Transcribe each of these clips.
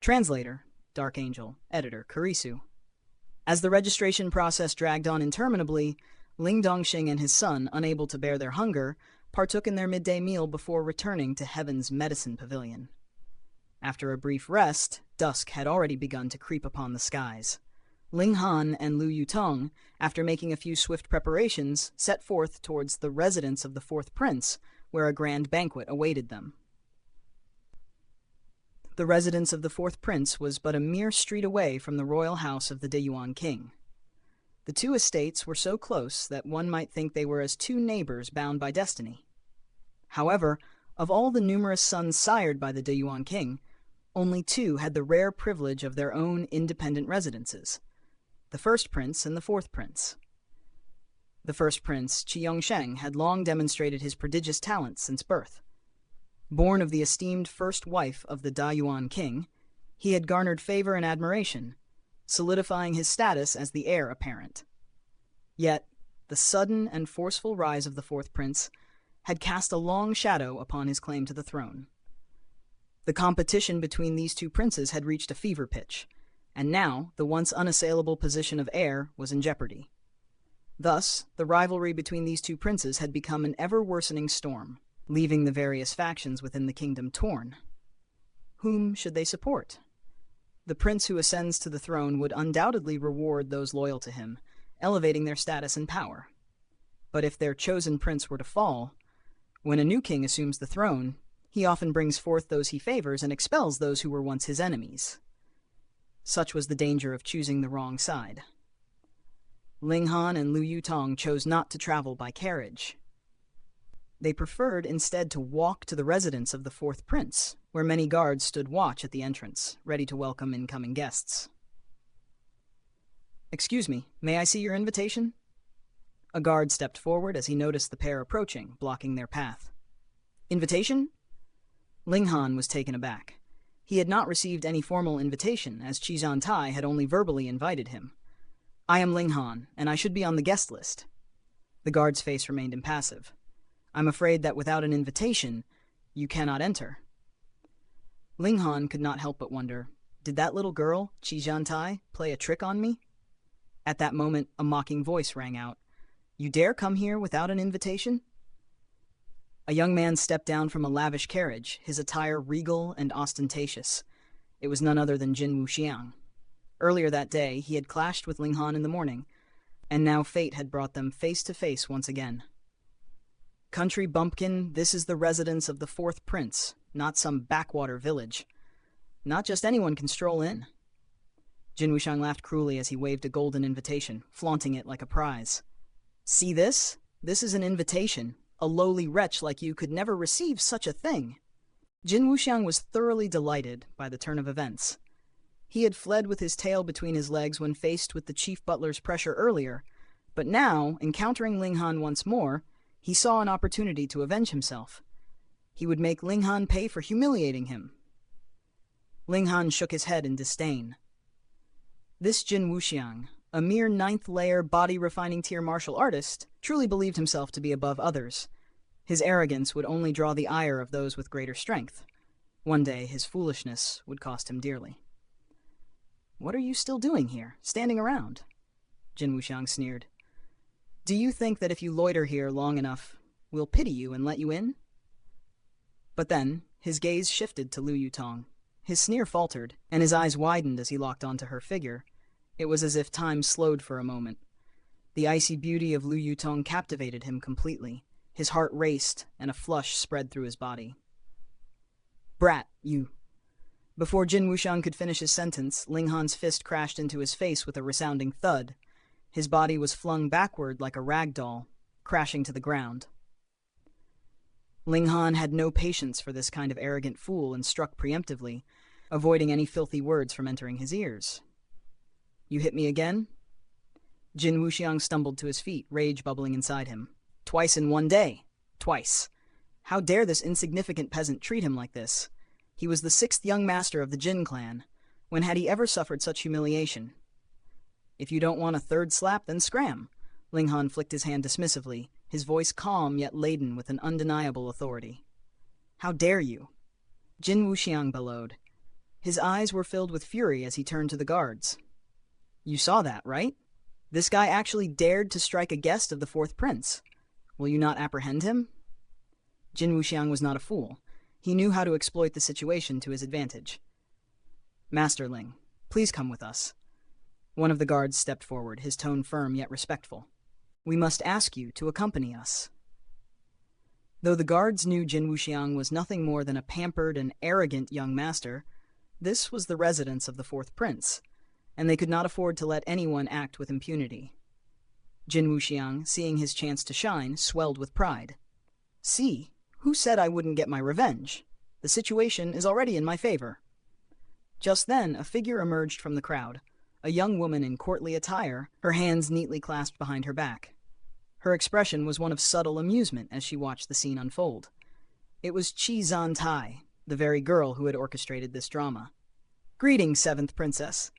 Translator, Dark Angel. Editor, Kurisu. As the registration process dragged on interminably, Ling Dongxing and his son, unable to bear their hunger, partook in their midday meal before returning to Heaven's medicine pavilion. After a brief rest, dusk had already begun to creep upon the skies. Ling Han and Lu Yutong, after making a few swift preparations, set forth towards the residence of the fourth prince, where a grand banquet awaited them. The residence of the fourth prince was but a mere street away from the royal house of the Deyuan king. The two estates were so close that one might think they were as two neighbors bound by destiny. However, of all the numerous sons sired by the Deyuan king, only two had the rare privilege of their own independent residences: the first prince and the fourth prince. The first prince, Qi Yongsheng, had long demonstrated his prodigious talents since birth. Born of the esteemed first wife of the Dayuan king, he had garnered favor and admiration, solidifying his status as the heir apparent. Yet, the sudden and forceful rise of the fourth prince had cast a long shadow upon his claim to the throne. The competition between these two princes had reached a fever pitch, and now the once unassailable position of heir was in jeopardy. Thus, the rivalry between these two princes had become an ever-worsening storm, leaving the various factions within the kingdom torn. Whom should they support? The prince who ascends to the throne would undoubtedly reward those loyal to him, elevating their status and power. But if their chosen prince were to fall, when a new king assumes the throne, he often brings forth those he favors and expels those who were once his enemies. Such was the danger of choosing the wrong side. Ling Han and Lu Yutong chose not to travel by carriage. They preferred instead to walk to the residence of the fourth prince, where many guards stood watch at the entrance, ready to welcome incoming guests. "Excuse me, may I see your invitation?" A guard stepped forward as he noticed the pair approaching, blocking their path. "Invitation?" Ling Han was taken aback. He had not received any formal invitation, as Qi Zhantai had only verbally invited him. "I am Ling Han, and I should be on the guest list." The guard's face remained impassive. "I'm afraid that without an invitation, you cannot enter." Ling Han could not help but wonder, did that little girl, Qi Zhantai, play a trick on me? At that moment, a mocking voice rang out. "You dare come here without an invitation?" A young man stepped down from a lavish carriage, his attire regal and ostentatious. It was none other than Jin Wuxiang. Earlier that day, he had clashed with Ling Han in the morning, and now fate had brought them face to face once again. "Country bumpkin, this is the residence of the fourth prince, not some backwater village. Not just anyone can stroll in." Jin Wuxiang laughed cruelly as he waved a golden invitation, flaunting it like a prize. "See this? This is an invitation. A lowly wretch like you could never receive such a thing." Jin Wuxiang was thoroughly delighted by the turn of events. He had fled with his tail between his legs when faced with the chief butler's pressure earlier, but now, encountering Ling Han once more, he saw an opportunity to avenge himself. He would make Ling Han pay for humiliating him. Ling Han shook his head in disdain. This Jin Wuxiang, a mere ninth-layer body-refining tier martial artist, truly believed himself to be above others. His arrogance would only draw the ire of those with greater strength. One day, his foolishness would cost him dearly. "What are you still doing here, standing around?" Jin Wuxiang sneered. "Do you think that if you loiter here long enough, we'll pity you and let you in?" But then, his gaze shifted to Lu Yutong. His sneer faltered, and his eyes widened as he locked onto her figure. It was as if time slowed for a moment. The icy beauty of Lu Yutong captivated him completely. His heart raced, and a flush spread through his body. "Brat, you..." Before Jin Wuxiang could finish his sentence, Ling Han's fist crashed into his face with a resounding thud. His body was flung backward like a rag doll, crashing to the ground. Ling Han had no patience for this kind of arrogant fool and struck preemptively, avoiding any filthy words from entering his ears. "You hit me again?" Jin Wuxiang stumbled to his feet, rage bubbling inside him. "Twice in one day. Twice. How dare this insignificant peasant treat him like this? He was the sixth young master of the Jin clan. When had he ever suffered such humiliation?" "If you don't want a third slap, then scram." Ling Han flicked his hand dismissively, his voice calm yet laden with an undeniable authority. "How dare you?" Jin Wuxiang bellowed. His eyes were filled with fury as he turned to the guards. "You saw that, right? This guy actually dared to strike a guest of the fourth prince. Will you not apprehend him?" Jin Wuxiang was not a fool. He knew how to exploit the situation to his advantage. "Master Ling, please come with us." One of the guards stepped forward, his tone firm yet respectful. "We must ask you to accompany us." Though the guards knew Jin Wuxiang was nothing more than a pampered and arrogant young master, this was the residence of the fourth prince, and they could not afford to let anyone act with impunity. Jin Wuxiang, seeing his chance to shine, swelled with pride. "See, who said I wouldn't get my revenge? The situation is already in my favor." Just then, a figure emerged from the crowd, a young woman in courtly attire, her hands neatly clasped behind her back. Her expression was one of subtle amusement as she watched the scene unfold. It was Qi Zantai, the very girl who had orchestrated this drama. "Greetings, seventh princess."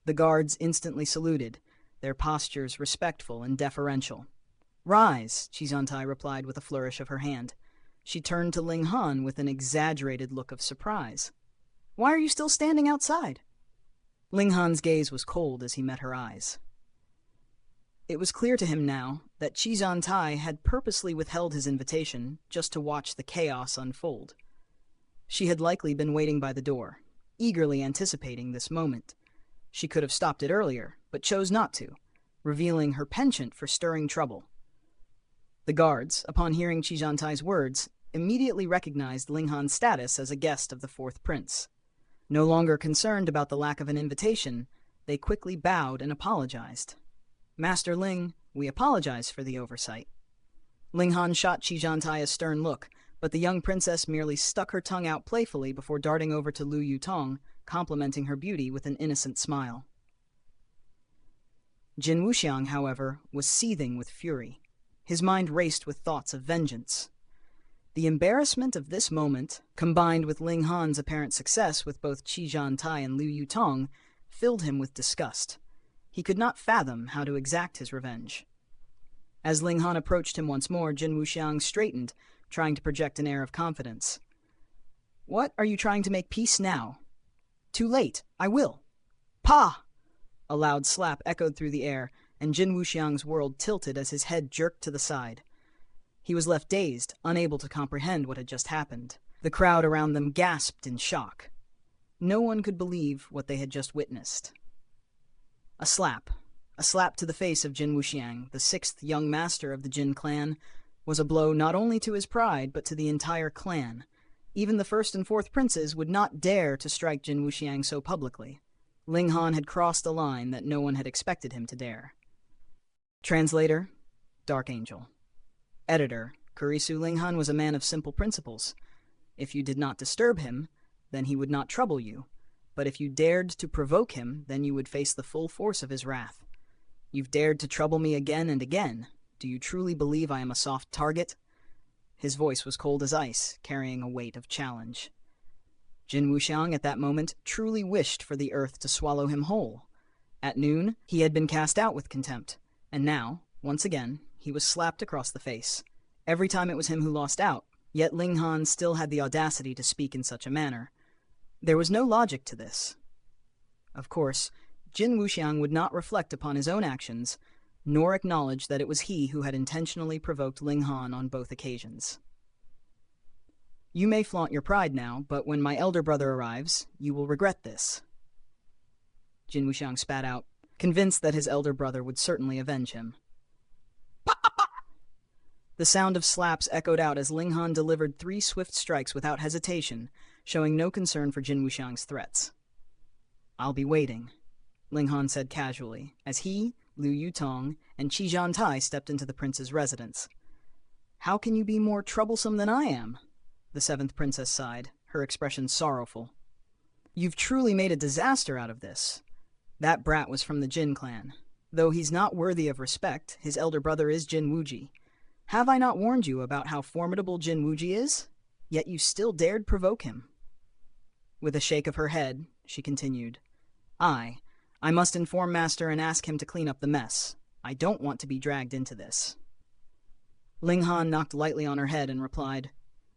The guards instantly saluted, their postures respectful and deferential. "Rise," Qi Zantai replied with a flourish of her hand. She turned to Ling Han with an exaggerated look of surprise. "Why are you still standing outside?" Ling Han's gaze was cold as he met her eyes. It was clear to him now that Qi Zantai had purposely withheld his invitation just to watch the chaos unfold. She had likely been waiting by the door, eagerly anticipating this moment. She could have stopped it earlier, but chose not to, revealing her penchant for stirring trouble. The guards, upon hearing Qi Zhantai's words, immediately recognized Ling Han's status as a guest of the fourth prince. No longer concerned about the lack of an invitation, they quickly bowed and apologized. "Master Ling, we apologize for the oversight." Ling Han shot Qi Zhantai a stern look, but the young princess merely stuck her tongue out playfully before darting over to Lu Yutong, complimenting her beauty with an innocent smile. Jin Wuxiang, however, was seething with fury. His mind raced with thoughts of vengeance. The embarrassment of this moment, combined with Ling Han's apparent success with both Qi Zhantai and Lu Yutong, filled him with disgust. He could not fathom how to exact his revenge. As Ling Han approached him once more, Jin Wuxiang straightened, trying to project an air of confidence. "What, are you trying to make peace now?" "Too late. I will." "Pa!" A loud slap echoed through the air, and Jin Wuxiang's world tilted as his head jerked to the side. He was left dazed, unable to comprehend what had just happened. The crowd around them gasped in shock. No one could believe what they had just witnessed. A slap to the face of Jin Wuxiang, the sixth young master of the Jin clan, was a blow not only to his pride, but to the entire clan. Even the first and fourth princes would not dare to strike Jin Wuxiang so publicly. Ling Han had crossed a line that no one had expected him to dare. Translator, Dark Angel. Editor, Kurisu Ling Han was a man of simple principles. If you did not disturb him, then he would not trouble you. But if you dared to provoke him, then you would face the full force of his wrath. You've dared to trouble me again and again. Do you truly believe I am a soft target? His voice was cold as ice, carrying a weight of challenge. Jin Wuxiang at that moment truly wished for the earth to swallow him whole. At noon, he had been cast out with contempt, and now, once again, he was slapped across the face. Every time it was him who lost out, yet Ling Han still had the audacity to speak in such a manner. There was no logic to this. Of course, Jin Wuxiang would not reflect upon his own actions, nor acknowledge that it was he who had intentionally provoked Ling Han on both occasions. You may flaunt your pride now, but when my elder brother arrives, you will regret this. Jin Wuxiang spat out, convinced that his elder brother would certainly avenge him. The sound of slaps echoed out as Ling Han delivered 3 swift strikes without hesitation, showing no concern for Jin Wuxiang's threats. "I'll be waiting," Ling Han said casually, as he, Lu Yutong, and Qi Zhantai stepped into the prince's residence. "How can you be more troublesome than I am?" The seventh princess sighed, her expression sorrowful. "You've truly made a disaster out of this. That brat was from the Jin clan. Though he's not worthy of respect, his elder brother is Jin Wuji. Have I not warned you about how formidable Jin Wuji is? Yet you still dared provoke him." With a shake of her head, she continued, I must inform Master and ask him to clean up the mess. I don't want to be dragged into this." Ling Han knocked lightly on her head and replied,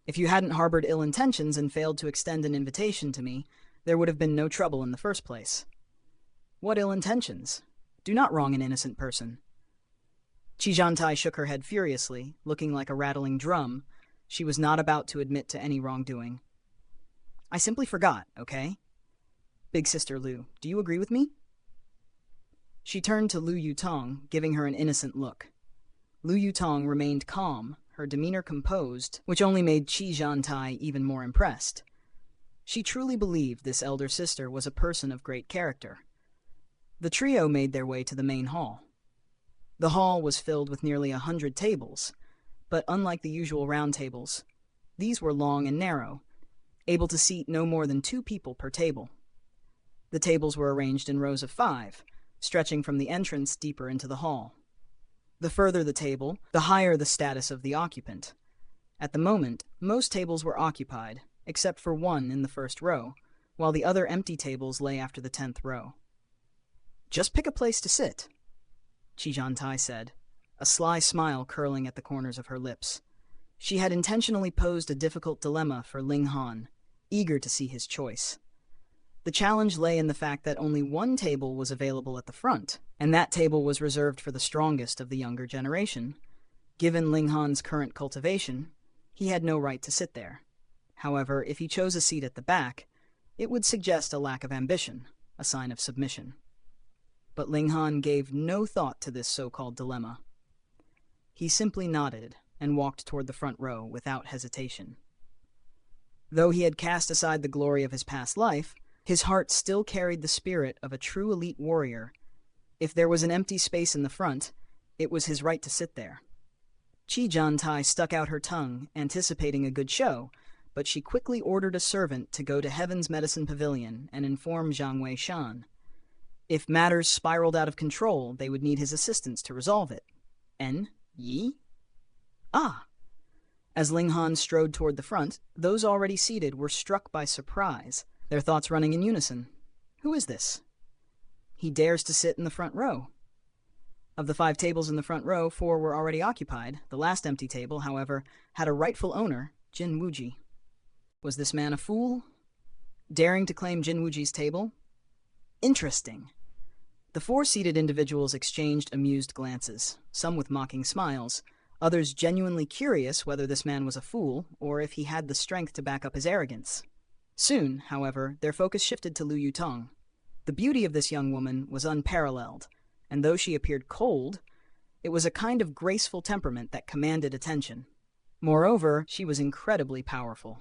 "If you hadn't harbored ill intentions and failed to extend an invitation to me, there would have been no trouble in the first place. What ill intentions? Do not wrong an innocent person. Qi Zhantai shook her head furiously, looking like a rattling drum. She was not about to admit to any wrongdoing. I simply forgot, okay? Big Sister Lu, do you agree with me? She turned to Lu Yutong, giving her an innocent look. Lu Yutong remained calm, her demeanor composed, which only made Qi Zhantai even more impressed. She truly believed this elder sister was a person of great character. The trio made their way to the main hall. The hall was filled with nearly 100 tables, but unlike the usual round tables, these were long and narrow, able to seat no more than 2 people per table. The tables were arranged in rows of 5, stretching from the entrance deeper into the hall. The further the table, the higher the status of the occupant. At the moment, most tables were occupied, except for one in the first row, while the other empty tables lay after the 10th row. Just pick a place to sit, Qi Zhantai said, a sly smile curling at the corners of her lips. She had intentionally posed a difficult dilemma for Ling Han, eager to see his choice. The challenge lay in the fact that only one table was available at the front, and that table was reserved for the strongest of the younger generation. Given Ling Han's current cultivation, he had no right to sit there. However, if he chose a seat at the back, it would suggest a lack of ambition, a sign of submission. But Ling Han gave no thought to this so-called dilemma. He simply nodded and walked toward the front row without hesitation. Though he had cast aside the glory of his past life, his heart still carried the spirit of a true elite warrior. If there was an empty space in the front, it was his right to sit there. Qi Zhantai stuck out her tongue, anticipating a good show, but she quickly ordered a servant to go to Heaven's Medicine Pavilion and inform Zhang Wei Shan. If matters spiraled out of control, they would need his assistance to resolve it. Yi? Ah! As Ling Han strode toward the front, those already seated were struck by surprise, their thoughts running in unison. Who is this? He dares to sit in the front row. Of the 5 tables in the front row, 4 were already occupied. The last empty table, however, had a rightful owner, Jin Wuji. Was this man a fool? Daring to claim Jin Wuji's table? Interesting. The 4 seated individuals exchanged amused glances, some with mocking smiles, others genuinely curious whether this man was a fool or if he had the strength to back up his arrogance. Soon, however, their focus shifted to Lu Yutong. The beauty of this young woman was unparalleled, and though she appeared cold, it was a kind of graceful temperament that commanded attention. Moreover, she was incredibly powerful.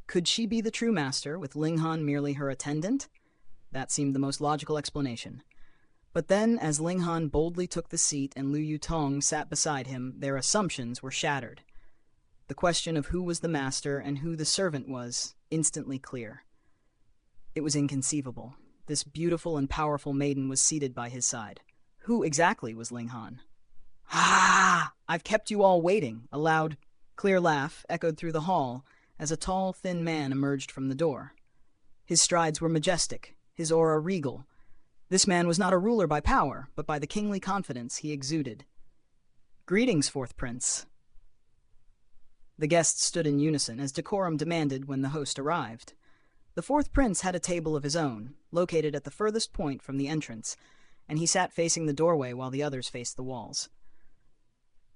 Could she be the true master, with Ling Han merely her attendant? That seemed the most logical explanation. But then, as Ling Han boldly took the seat and Lu Yutong sat beside him, their assumptions were shattered. The question of who was the master and who the servant was instantly clear. It was inconceivable. This beautiful and powerful maiden was seated by his side. Who exactly was Ling Han? Ah! I've kept you all waiting, a loud, clear laugh echoed through the hall as a tall, thin man emerged from the door. His strides were majestic, his aura regal. This man was not a ruler by power, but by the kingly confidence he exuded. Greetings, 4th Prince. The guests stood in unison, as decorum demanded when the host arrived. The 4th Prince had a table of his own, located at the furthest point from the entrance, and he sat facing the doorway while the others faced the walls.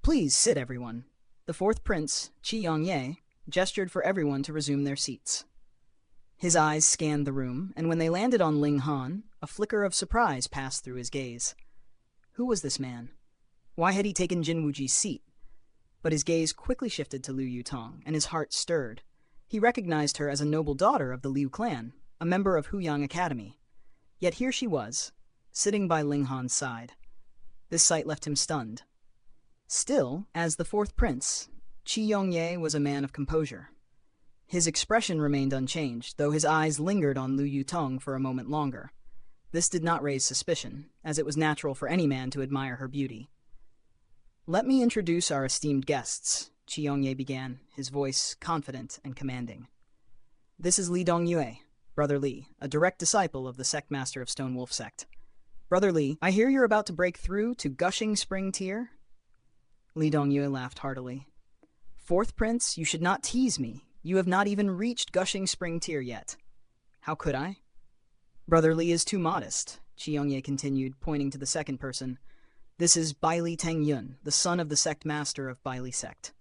Please sit, everyone. The 4th Prince, Qi Yongye, gestured for everyone to resume their seats. His eyes scanned the room, and when they landed on Ling Han, a flicker of surprise passed through his gaze. Who was this man? Why had he taken Jin Wuji's seat? But his gaze quickly shifted to Lu Yutong, and his heart stirred. He recognized her as a noble daughter of the Liu clan, a member of Huyang Academy. Yet here she was, sitting by Ling Han's side. This sight left him stunned. Still, as the 4th Prince, Qi Yongye was a man of composure. His expression remained unchanged, though his eyes lingered on Lu Yutong for a moment longer. This did not raise suspicion, as it was natural for any man to admire her beauty. Let me introduce our esteemed guests, Qi Yongye began, his voice confident and commanding. This is Li Dongyue, Brother Li, a direct disciple of the sect master of Stone Wolf sect. Brother Li, I hear you're about to break through to Gushing Spring Tier? Li Dongyue laughed heartily. 4th Prince, you should not tease me. You have not even reached Gushing Spring Tier yet. How could I? Brother Li is too modest, Qi Yongye continued, pointing to the second person. This is Baili Teng Yun, the son of the sect master of Baili sect.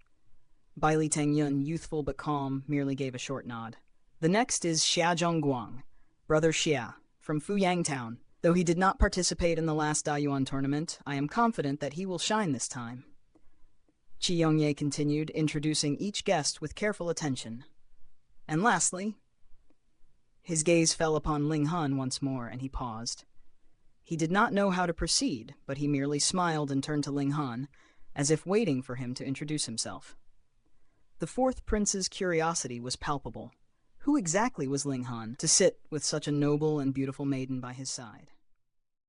Baili Teng Yun, youthful but calm, merely gave a short nod. The next is Xia Zhongguang, Brother Xia, from Fuyang Town. Though he did not participate in the last Dayuan tournament, I am confident that he will shine this time. Qi Yongye continued, introducing each guest with careful attention. And lastly, his gaze fell upon Ling Han once more, and he paused. He did not know how to proceed, but he merely smiled and turned to Ling Han, as if waiting for him to introduce himself. The fourth prince's curiosity was palpable. Who exactly was Ling Han to sit with such a noble and beautiful maiden by his side?